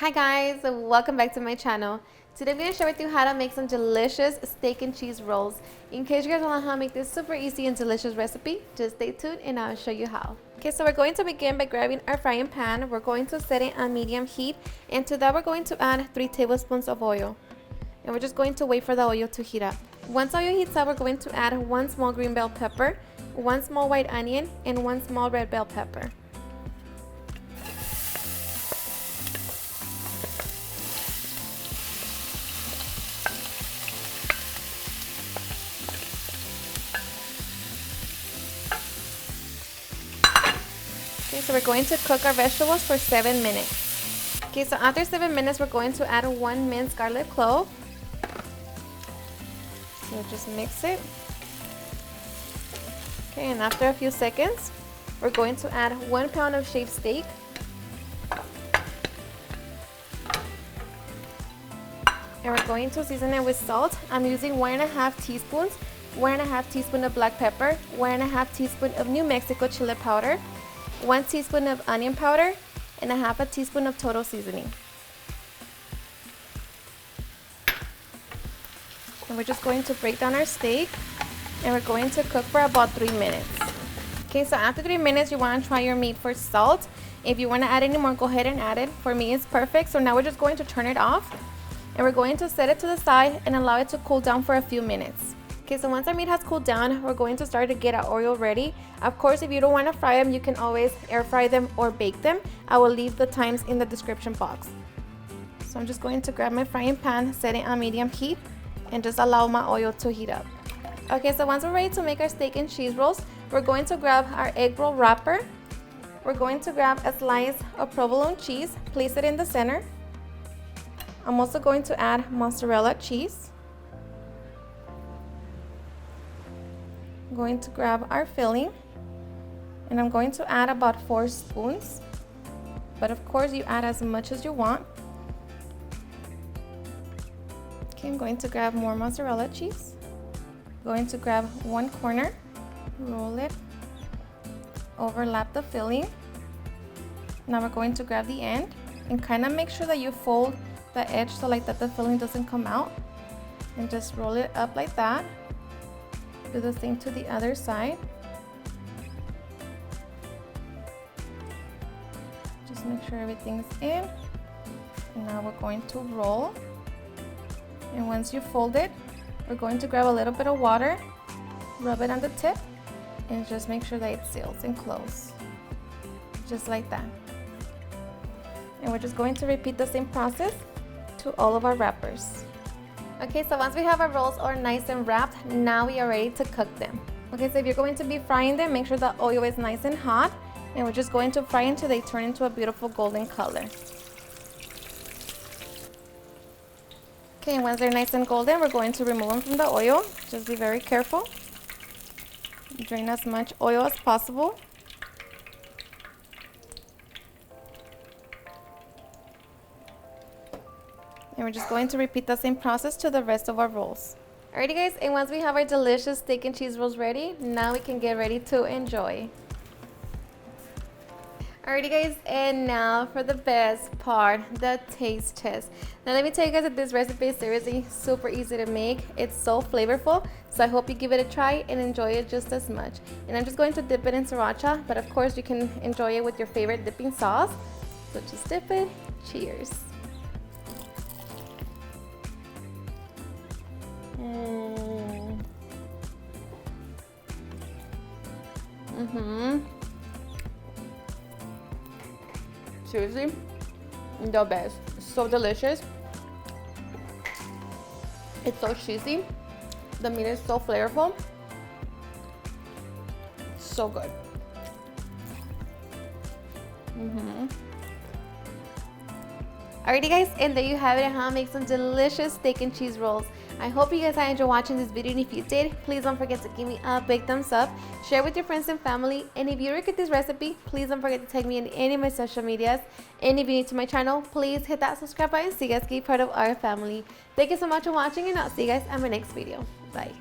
Hi guys, welcome back to my channel. Today I'm going to share with you how to make some delicious steak and cheese rolls. In case you guys want to know how to make this super easy and delicious recipe, just stay tuned and I'll show you how. Okay, so we're going to begin by grabbing our frying pan. We're going to set it on medium heat, and to that we're going to add 3 tablespoons of oil. And we're just going to wait for the oil to heat up. Once oil heats up, we're going to add 1 small green bell pepper, 1 small white onion, and 1 small red bell pepper. Okay, so we're going to cook our vegetables for 7 minutes. Okay, so after 7 minutes, we're going to add 1 minced garlic clove. So just mix it. Okay, and after a few seconds, we're going to add 1 pound of shaved steak. And we're going to season it with salt. I'm using 1.5 teaspoons, 1.5 teaspoon of black pepper, 1.5 teaspoon of New Mexico chili powder, 1 teaspoon of onion powder, and 1/2 teaspoon of total seasoning. And we're just going to break down our steak, and we're going to cook for about 3 minutes. Okay, so after 3 minutes, you want to try your meat for salt. If you want to add any more, go ahead and add it. For me, it's perfect. So now we're just going to turn it off, and we're going to set it to the side and allow it to cool down for a few minutes. Okay, so once our meat has cooled down, we're going to start to get our oil ready. Of course, if you don't want to fry them, you can always air fry them or bake them. I will leave the times in the description box. So I'm just going to grab my frying pan, set it on medium heat, and just allow my oil to heat up. Okay, so once we're ready to make our steak and cheese rolls, we're going to grab our egg roll wrapper. We're going to grab a slice of provolone cheese, place it in the center. I'm also going to add mozzarella cheese. I'm going to grab our filling, and I'm going to add about 4 spoons, but of course you add as much as you want. Okay, I'm going to grab more mozzarella cheese. I'm going to grab 1 corner, roll it, overlap the filling. Now we're going to grab the end and kind of make sure that you fold the edge so like that the filling doesn't come out, and just roll it up like that. Do the same to the other side. Just make sure everything's in. And now we're going to roll. And once you fold it, we're going to grab a little bit of water, rub it on the tip, and just make sure that it seals and closes. Just like that. And we're just going to repeat the same process to all of our wrappers. Okay, so once we have our rolls all nice and wrapped, now we are ready to cook them. Okay, so if you're going to be frying them, make sure the oil is nice and hot, and we're just going to fry until they turn into a beautiful golden color. Okay, and once they're nice and golden, we're going to remove them from the oil. Just be very careful. Drain as much oil as possible. And we're just going to repeat the same process to the rest of our rolls. Alrighty guys, and once we have our delicious steak and cheese rolls ready, now we can get ready to enjoy. Alrighty guys, and now for the best part, the taste test. Now let me tell you guys that this recipe is seriously super easy to make. It's so flavorful, so I hope you give it a try and enjoy it just as much. And I'm just going to dip it in sriracha, but of course you can enjoy it with your favorite dipping sauce. So just dip it. Cheers. Seriously, the best. So delicious. It's so cheesy. The meat is so flavorful. So good. Alrighty guys, and there you have it, how to make some delicious steak and cheese rolls. I hope you guys enjoyed watching this video, and if you did, please don't forget to give me a big thumbs up, share with your friends and family, and if you like this recipe, please don't forget to tag me in any of my social medias, and if you're new to my channel, please hit that subscribe button so you guys can be part of our family. Thank you so much for watching, and I'll see you guys in my next video. Bye.